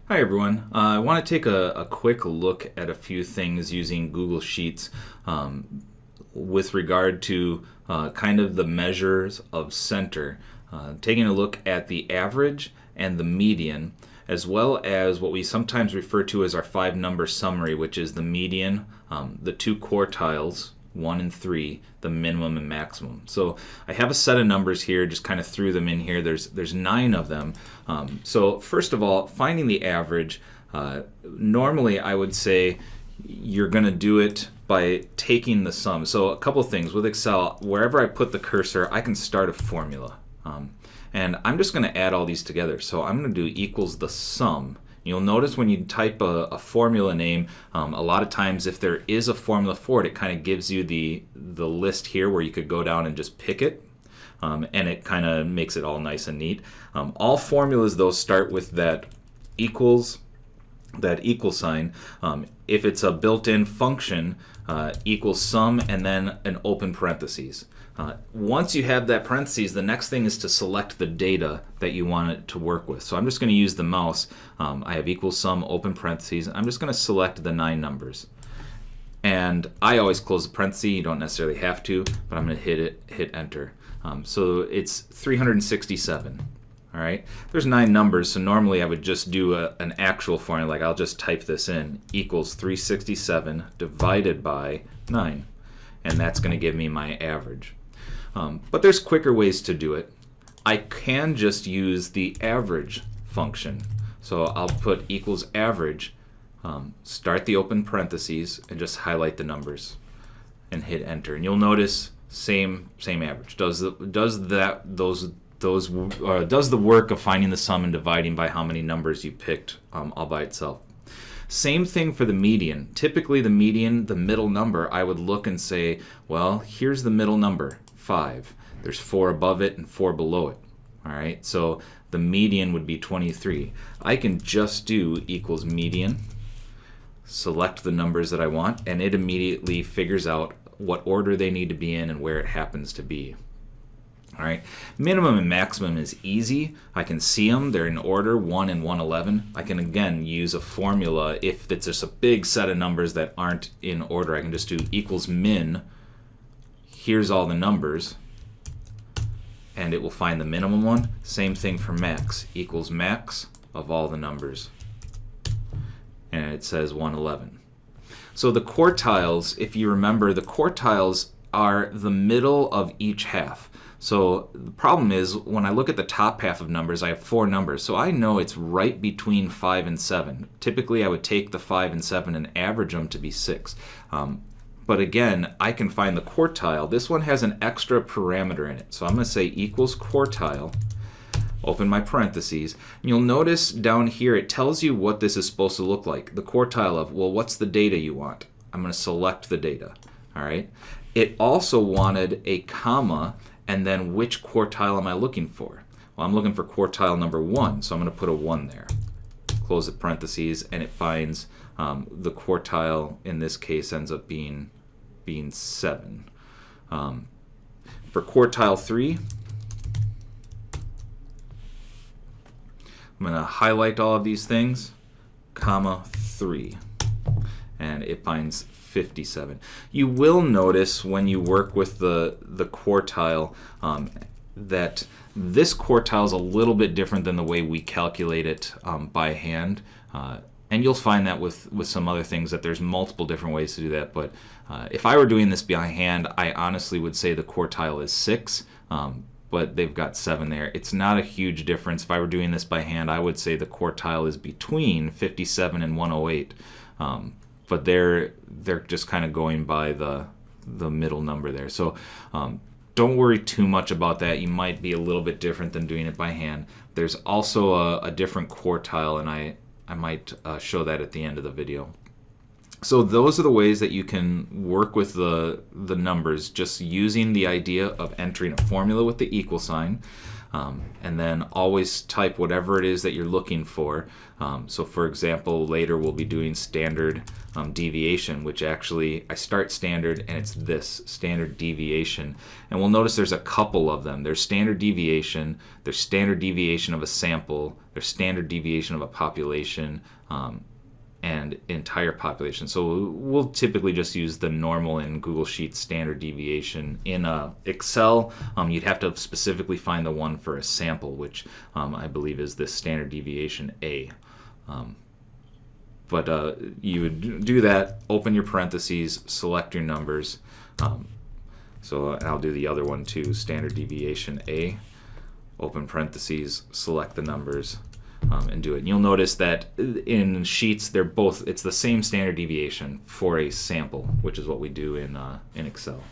Hi everyone. I want to take a quick look at a few things using Google Sheets with regard to kind of the measures of center. Taking a look at the average and the median, as well as what we sometimes refer to as our 5-number summary, which is the median, the 2 quartiles, 1 and 3, the minimum and maximum. So I have a set of numbers here, just kind of threw them in here. There's 9 of them. So first of all, finding the average, normally I would say you're going to do it by taking the sum. So a couple of things with Excel, wherever I put the cursor, I can start a formula. And I'm just going to add all these together. So I'm going to do equals the sum. You'll notice when you type a formula name, a lot of times if there is a formula for it, it kind of gives you the list here where you could go down and just pick it. And it kind of makes it all nice and neat. All formulas, though, start with that equal sign. If it's a built-in function, equals sum and then an open parentheses. Once you have that parentheses, the next thing is to select the data that you want it to work with. So I'm just going to use the mouse. I have equals sum, open parentheses. I'm just going to select the 9 numbers. And I always close the parentheses. You don't necessarily have to, but I'm going to hit enter. So it's 367. All right. There's 9 numbers, so normally I would just do an actual formula, like I'll just type this in, equals 367 divided by 9. And that's going to give me my average. But there's quicker ways to do it. I can just use the average function. So I'll put equals average, start the open parentheses, and just highlight the numbers and hit enter. And you'll notice same average. Does the work of finding the sum and dividing by how many numbers you picked all by itself. Same thing for the median. Typically the median, the middle number, I would look and say, well, here's the middle number, 5. There's 4 above it and 4 below it. All right, so the median would be 23. I can just do equals median, select the numbers that I want, and it immediately figures out what order they need to be in and where it happens to be. All right, minimum and maximum is easy. I can see them. They're in order, 1 and 111. I can, again, use a formula. If it's just a big set of numbers that aren't in order, I can just do equals min. Here's all the numbers, and it will find the minimum one. Same thing for max, equals max of all the numbers. And it says 111. So the quartiles, if you remember, the quartiles are the middle of each half. So the problem is when I look at the top half of numbers, I have 4 numbers. So I know it's right between 5 and 7. Typically I would take the 5 and 7 and average them to be 6. But again, I can find the quartile. This one has an extra parameter in it. So I'm going to say equals quartile, open my parentheses. And you'll notice down here it tells you what this is supposed to look like. The quartile of, well, what's the data you want? I'm going to select the data. All right. It also wanted a comma and then which quartile am I looking for? Well, I'm looking for quartile number 1, so I'm going to put a 1 there. Close the parentheses, and it finds the quartile in this case ends up being 7. For quartile 3, I'm going to highlight all of these things, comma 3, and it finds 57. You will notice when you work with the quartile that this quartile is a little bit different than the way we calculate it by hand. And you'll find that with some other things that there's multiple different ways to do that. But if I were doing this by hand, I honestly would say the quartile is 6. But they've got 7 there. It's not a huge difference. If I were doing this by hand, I would say the quartile is between 57 and 108. But they're just kind of going by the middle number there. So don't worry too much about that. You might be a little bit different than doing it by hand. There's also a different quartile, and I might show that at the end of the video. So those are the ways that you can work with the numbers, just using the idea of entering a formula with the equal sign. and then always type whatever it is that you're looking for. So for example, later we'll be doing standard deviation, which actually I start standard and it's this standard deviation. And we'll notice there's a couple of them. There's standard deviation, there's standard deviation of a sample, there's standard deviation of a population, and entire population. So we'll typically just use the normal in Google Sheets standard deviation. In Excel, you'd have to specifically find the one for a sample, which I believe is this standard deviation A. But you would do that, open your parentheses, select your numbers. So I'll do the other one too, standard deviation A, open parentheses, select the numbers, and do it. And you'll notice that in Sheets, it's the same standard deviation for a sample, which is what we do in Excel.